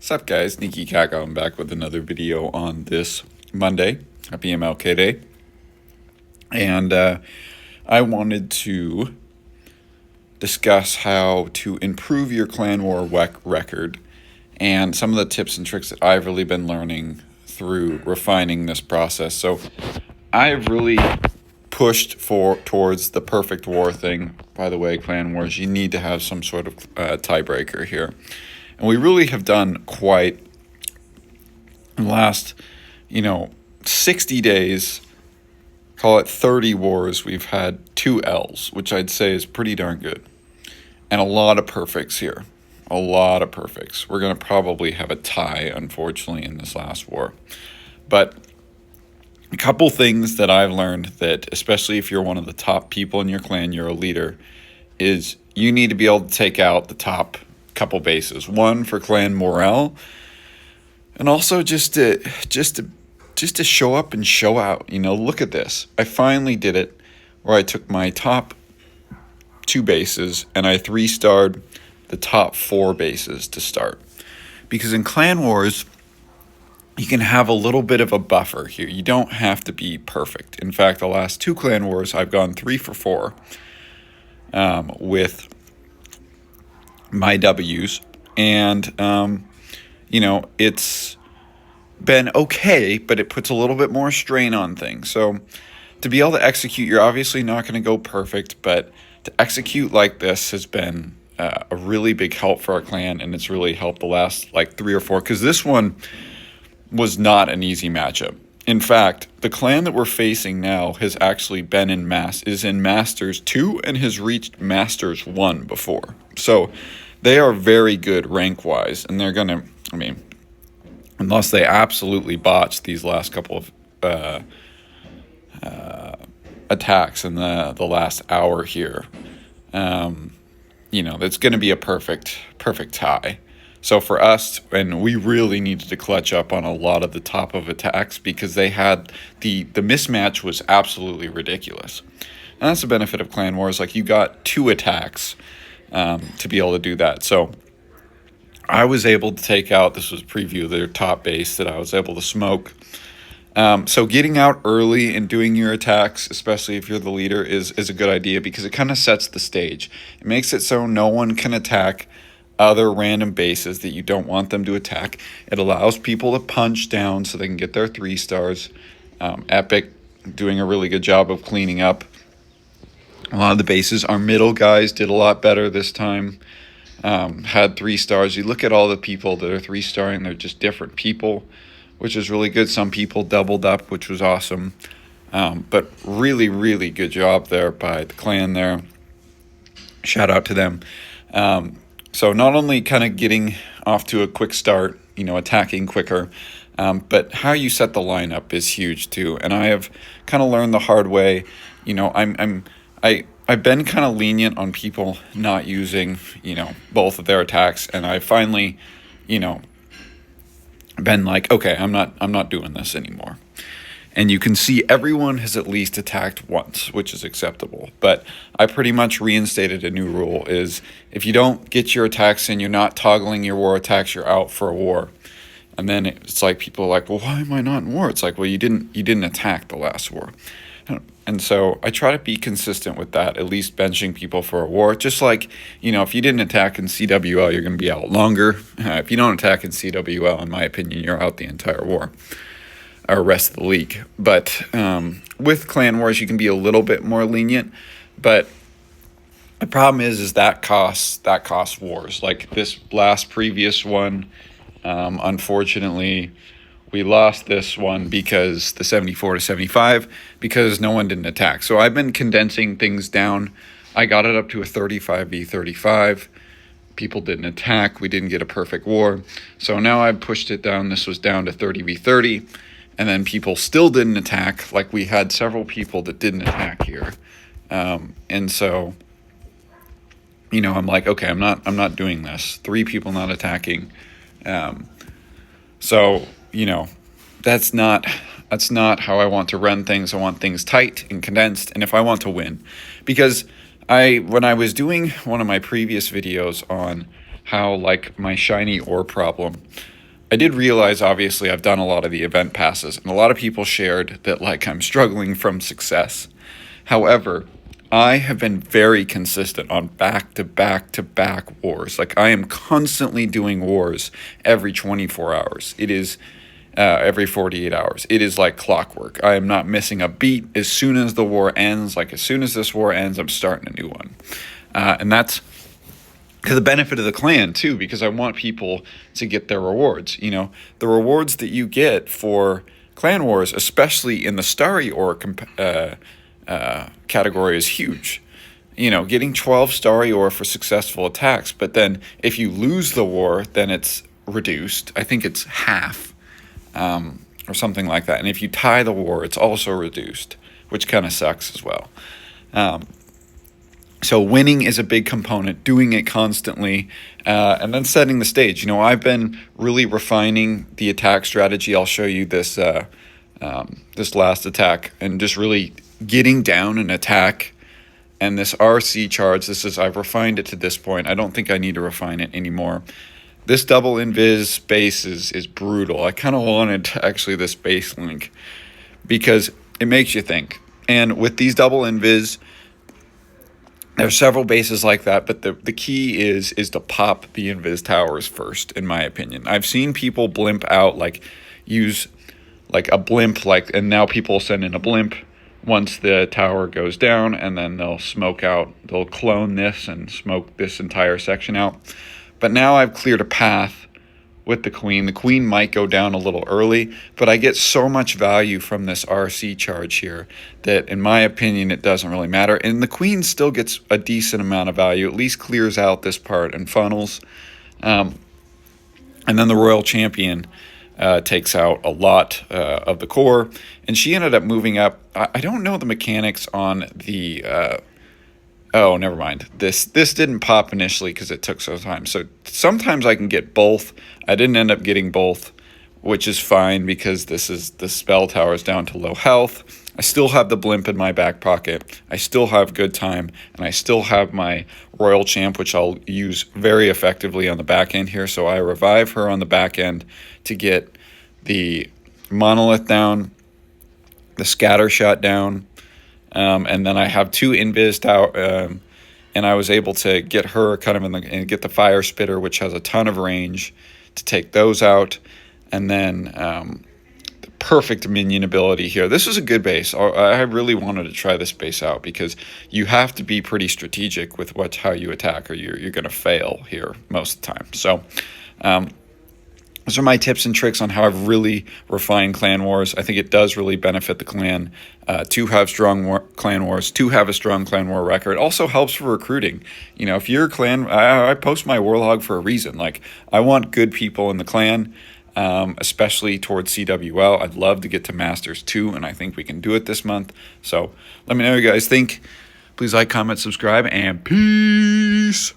What's up, guys? Nikki Kako. I'm back with another video on this Monday. Happy MLK Day. And I wanted to discuss how to improve your clan war record and some of the tips and tricks that I've really been learning through refining this process. So I've really pushed towards the perfect war thing. By the way, clan wars, you need to have some sort of tiebreaker here. And we really have done quite, in the last, 60 days, call it 30 wars, we've had 2 L's, which I'd say is pretty darn good. And a lot of perfects here. A lot of perfects. We're going to probably have a tie, unfortunately, in this last war. But a couple things that I've learned that, especially if you're one of the top people in your clan, you're a leader, is you need to be able to take out the top couple bases. One, for clan morale, and also just to show up and show out. Look at this. I finally did it, where I took my top 2 bases and I 3-starred the top 4 bases to start. Because in clan wars, you can have a little bit of a buffer here. You don't have to be perfect. In fact, the last 2 clan wars, I've gone 3 for 4 with my W's, and it's been okay, but it puts a little bit more strain on things. So to be able to execute, you're obviously not going to go perfect, but to execute like this has been a really big help for our clan, and it's really helped the last 3 or 4, because this one was not an easy matchup. In fact, the clan that we're facing now has actually been is in Masters 2 and has reached Masters 1 before. So they are very good rank-wise, and they're going to, unless they absolutely botch these last couple of attacks in the last hour here, it's going to be a perfect tie. So for us, and we really needed to clutch up on a lot of the top of attacks, because they had the mismatch was absolutely ridiculous. And that's the benefit of clan wars. You got 2 attacks to be able to do that. So I was able to take out, this was a preview of their top base that I was able to smoke. So getting out early and doing your attacks, especially if you're the leader, is a good idea, because it kind of sets the stage. It makes it so no one can attack other random bases that you don't want them to attack. It allows people to punch down so they can get their 3 stars. Epic doing a really good job of cleaning up a lot of the bases. Our middle guys did a lot better this time. Had 3 stars. You look at all the people that are 3-starring, they're just different people, which is really good. Some people doubled up, which was awesome. But really, really good job there by the clan there. Shout out to them. So not only kind of getting off to a quick start, attacking quicker, but how you set the lineup is huge too. And I have kind of learned the hard way. I've been kind of lenient on people not using, both of their attacks, and I finally, been like, okay, I'm not doing this anymore. And you can see everyone has at least attacked once, which is acceptable. But I pretty much reinstated a new rule, is if you don't get your attacks in, you're not toggling your war attacks, you're out for a war. And then it's like people are like, well, why am I not in war? It's like, well, you didn't attack the last war. And so I try to be consistent with that, at least benching people for a war. Just like, if you didn't attack in CWL, you're going to be out longer. If you don't attack in CWL, in my opinion, you're out the entire war. Or rest of the league. But with clan wars, you can be a little bit more lenient, but the problem is that costs wars. Like this last previous one, unfortunately, we lost this one because the 74-75, because no one didn't attack. So I've been condensing things down. I got it up to a 35v35. People didn't attack. We didn't get a perfect war. So now I've pushed it down. This was down to 30v30. And then people still didn't attack. We had several people that didn't attack here. And so, I'm like, okay, I'm not doing this. 3 people not attacking. So, that's not how I want to run things. I want things tight and condensed. And if I want to win, because when I was doing one of my previous videos on how, like, my shiny ore problem, I did realize, obviously, I've done a lot of the event passes, and a lot of people shared that, like, I'm struggling from success. However, I have been very consistent on back-to-back-to-back wars. Like, I am constantly doing wars every 24 hours. It is every 48 hours. It is like clockwork. I am not missing a beat. As soon as the war ends, like as soon as this war ends, I'm starting a new one. And that's to the benefit of the clan too, because I want people to get their rewards. You know, the rewards that you get for clan wars, especially in the starry ore category, is huge. You know, getting 12 starry ore for successful attacks, but then if you lose the war, then it's reduced. I think it's half, or something like that. And if you tie the war, it's also reduced, which kind of sucks as well. So winning is a big component, doing it constantly, and then setting the stage. You know, I've been really refining the attack strategy. I'll show you this this last attack, and just really getting down an attack. And this RC charge, I've refined it to this point. I don't think I need to refine it anymore. This double invis base is brutal. I kind of wanted actually this base link because it makes you think. And with these double invis, there's several bases like that, but the key is to pop the invis towers first, in my opinion. I've seen people blimp out, like use like a blimp, like, and now people send in a blimp once the tower goes down, and then they'll smoke out, they'll clone this and smoke this entire section out. But now I've cleared a path with the queen. The queen might go down a little early, but I get so much value from this RC charge here that, in my opinion, it doesn't really matter. And the queen still gets a decent amount of value, at least clears out this part and funnels. And then the royal champion takes out a lot of the core, and she ended up moving up. I don't know the mechanics on the oh, never mind. This didn't pop initially because it took some time. So sometimes I can get both. I didn't end up getting both, which is fine because the spell tower is down to low health. I still have the blimp in my back pocket. I still have good time, and I still have my royal champ, which I'll use very effectively on the back end here. So I revive her on the back end to get the monolith down, the scatter shot down, and then I have two invis tower, and I was able to get her kind of and get the fire spitter, which has a ton of range, to take those out, and then the perfect minion ability here. This is a good base. I really wanted to try this base out because you have to be pretty strategic with how you attack, or you're going to fail here most of the time. So those are my tips and tricks on how I've really refined clan wars. I think it does really benefit the clan to have strong clan wars, to have a strong clan war record. It also helps for recruiting. You know, if you're a clan, I post my warlog for a reason. Like, I want good people in the clan, especially towards CWL. I'd love to get to Masters too, and I think we can do it this month. So let me know what you guys think. Please like, comment, subscribe, and peace.